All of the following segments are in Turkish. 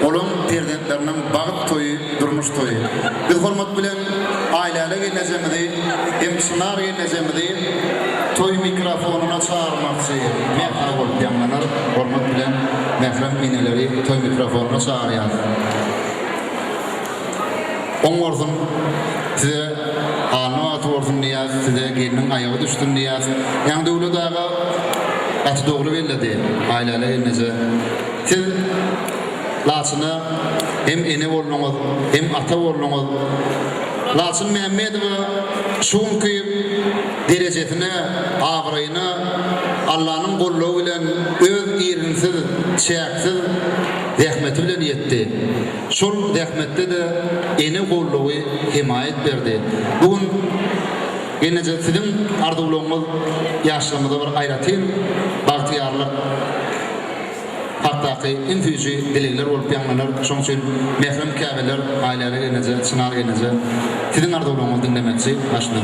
Olum perdentlerinin bağıt toyu, durmuş toyu. Biz hormat bilen ailele geleceğimizi, hem sınar geleceğimizi toy mikrofonuna çağırmakçı. Mehra olup yanlanır, hormat bilen mehrem mineleri toy mikrofonuna çağırıyor. On orsun size anı atı orsun diyaz, size gelinin ayağı düştün diyaz. Yani doğulu dağı atı doğru belli ailele gelmece. Siz Laçını hem ene olunuz, hem ata olunuz. Laçın Mehmedova şunki derecesine, ağrıyına Allah'ın kolluğu ile öz irinsiz, çeksiz zahmeti bilen yetti. Şol zahmette de ene kolluğu himayet verdi. Bugün yine sizin ardılığınız yaşlamada bir ayratın, bahtiyarlık, hatta ki infüji dilekler olup yanlanır. Şoň üçin mehrem käbeler ailelere gelince, sınar gelince sizin ardılığınızı dinlemekçi başlanır.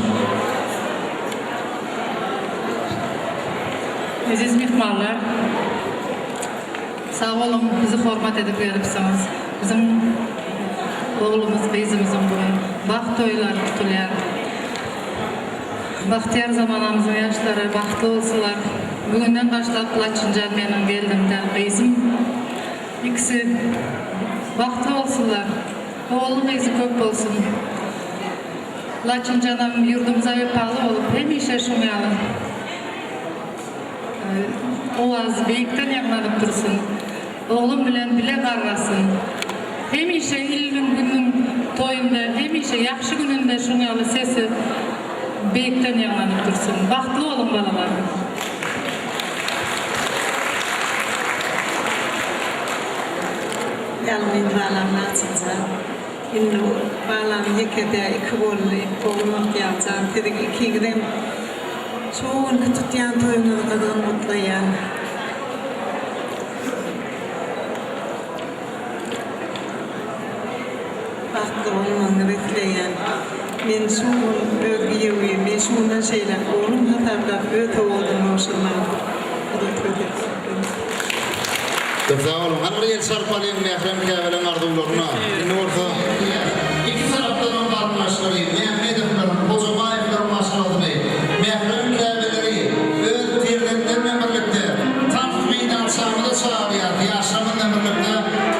Aziz mehmanlar, sağ olun bizi hormat edip gelipsiniz. Bizim oğlumuz, kızımızın bugün baht toyları tutuluyor. Bahtiyar zamanımızın yaşları bahtlı olsalar. Bugünden başlayıp Laçıncan benim geldim de kızım. İkisi bahtlı olsunlar. Oğlum kızı köp olsun. Laçıncan'ım yurdumuza vefalı olup hem işe şumayalım. Oğaz beyikten yaklanıp dursun. Oğlum bilen bile kargasın. Hem işe ilmin günün toyunda, hem işe yakşı gününde şumayalı sesi beyikten yaklanıp dursun. Bahtlı olun balalar. Yalmin balam Laçınca. Innu balam yekede iki bolli oğlum yapacağım. Dedik iki gidem çoğun tutyan toyunu kadar mutluyum. Baktı olmanı bekleyen. Men şunun örgüyevi, men şundan şeyler oğlum hatarda öte oldum olsunlar. Sağ olun. Hangi yer sarpalayın mehrem käbelen ardılığına. Şimdi orta iki taraftan varmaşları, Mehmedovların, Kocabayevlerin maşaladı bey. Mehrem käbeleri, öz tirdetlerle birlikte tank meydan şamıda çağırıyor. Yaşamınla birlikte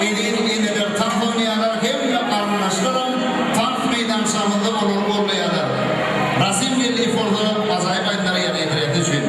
eneler, tank oynayanlar hem armaşlarım tank meydan şamında olmayalar. Rasim Birliği fordu azayip ayınları yerine getirdi için.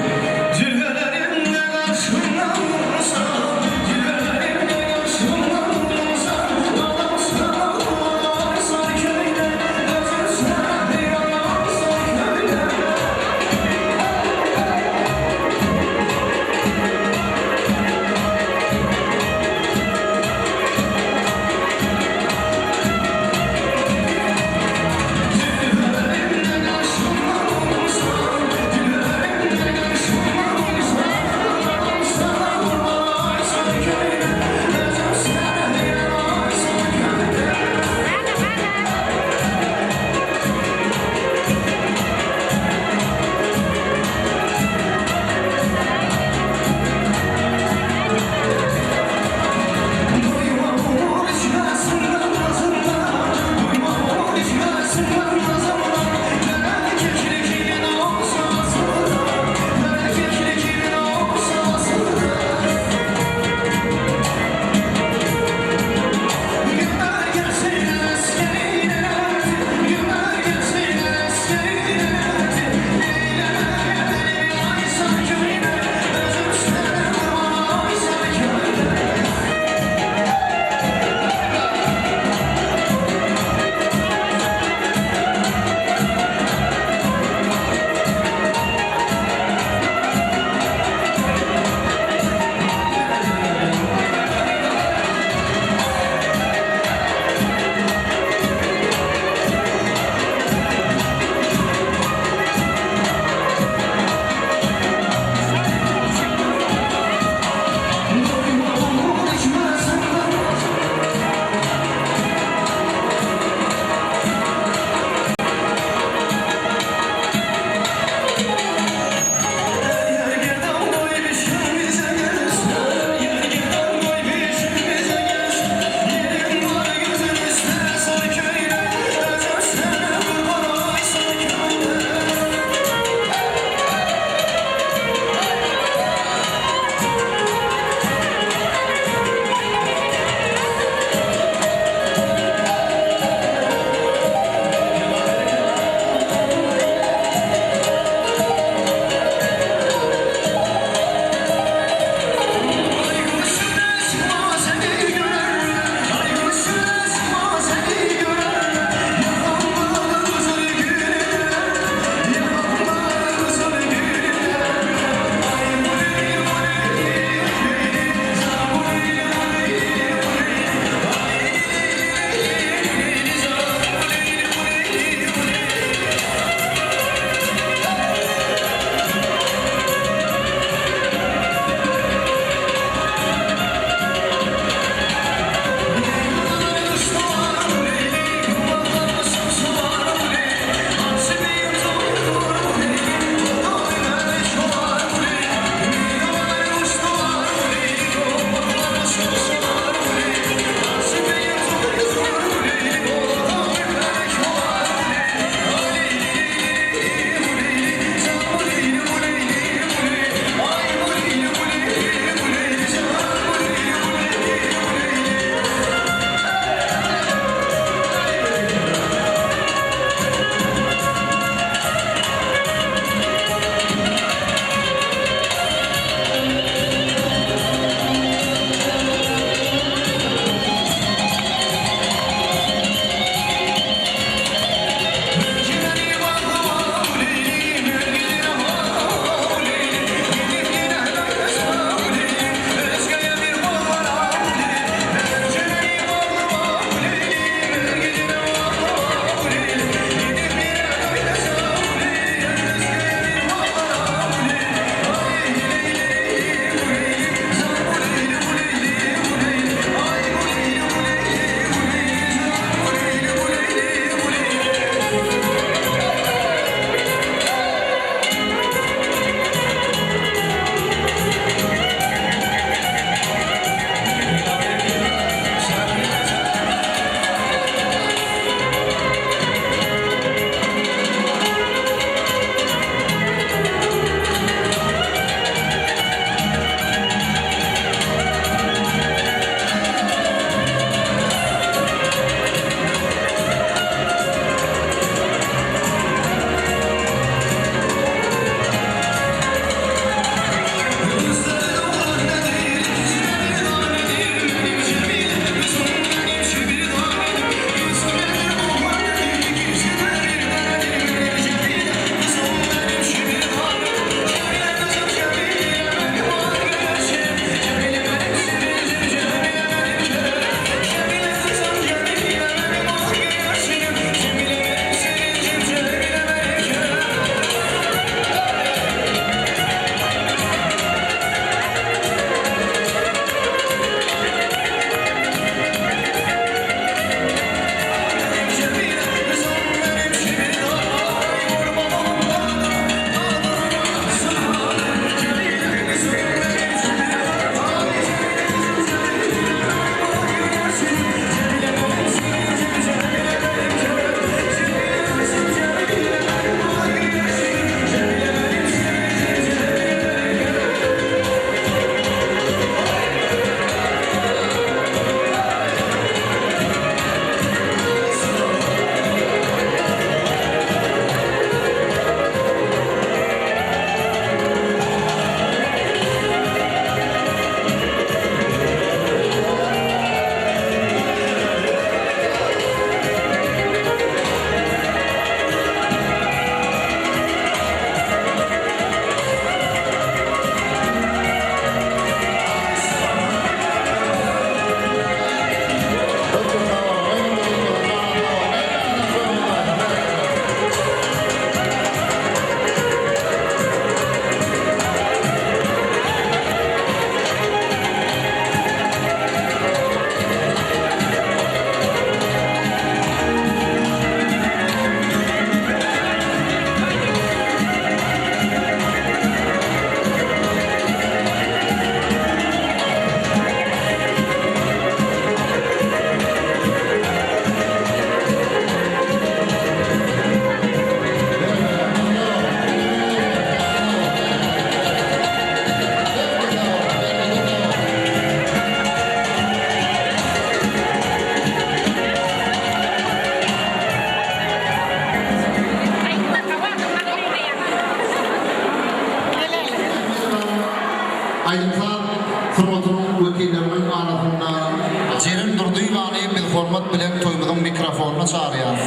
Jerin Durduýbany biz hormat bilen toýmyzyň mikrofonuna çağırýar.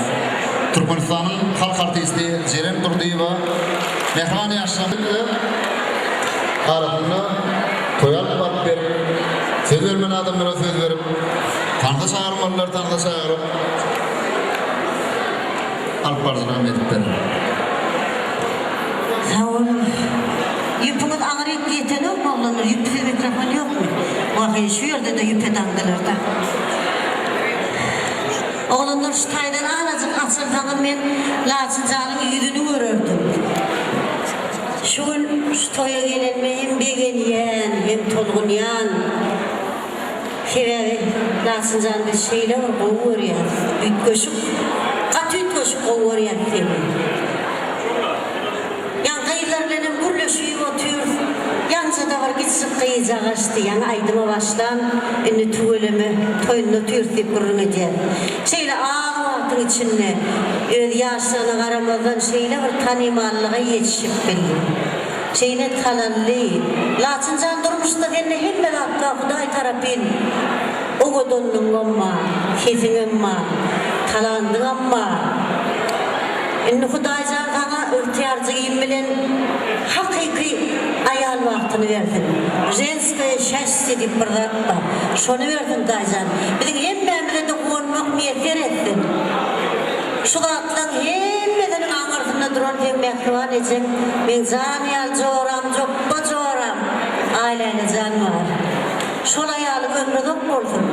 Türkmenistanyň halk artisti Jerin Durduýba mehman ýaşadyky arasynda toýal bap berip söz bermen adamlara söz berip tanıda çağırmalar tanıda çağırıp alıp barzynam edip berip. Sağ olun. Yüpünüz ağrıyıp yeten yok mu oğlanlar? Yüpüze mikrofon yok mu? Vakıya şu yerde de yüpe dandılar da. Oğlanlar şu taydan ağlacık açıldanım ben Laçıncanın yüzünü görürdüm. Şu toya gelen hem begeniyen hem tolgunyan. Sebebi Laçıncan'da şeyler var, kovuyor ya. Ütköşük, kat ütköşük kovuyor ya. Kayılarlarının gürleşiyor otuyor. Yansa da var gitsin kıyıca kaçtı. Yani aydıma başlan. Ünlü tuğulemi toyunu otuyor deyip kurun ediyor. Şeyle ağlamadın içinde. Yaşlarına karamadan şeyle var tanımallığa yetişip belli. Şeyle talalli. Laçıncan durmuşta kendine hemme hatta Huday tarafın. O godonun amma, kesin amma, talandın amma. Ünlü Hudaycan kana ihtiyarcıyım bilen hakiki ayal vaktini verdin. Jenskaya şaşsi deyip bırdatta. Şonu verdin Hudaycan. Bilin hem ben bile de kuğunmak niyeter ettin. Şu katlan hem bedenin ağırtında duran hem mehrivan edecek. Ben zaniyal çoğram, coppa çoğram. Aileyle can var. Şol ayalı ömrü dok oldum.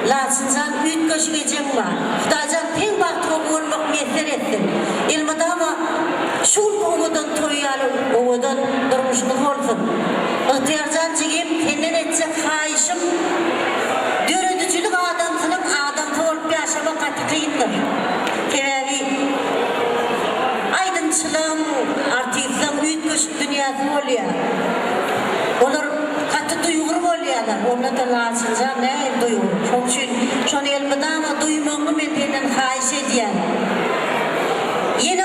Laçıncan üç köşk edeceğim var. Hudaycan pen vakti kuğunmak niyeter ettin. İlmada ama şul oğudan toyalı, oğudan durmuşluk oldum. İhtiyarcan çekip kendin edecek hayışım. Dörödücülük adamsının adamı olup yaşama katı kıyındır. Kebebi aydınçılığın, artistliğin üç köşk dünyası oluyor. Onlar katı duygur oluyorlar. Onlar da Laçıncan ne duygur. Çok için şunu elmada ama duymağımı ben kendin hayış ediyen. Yeni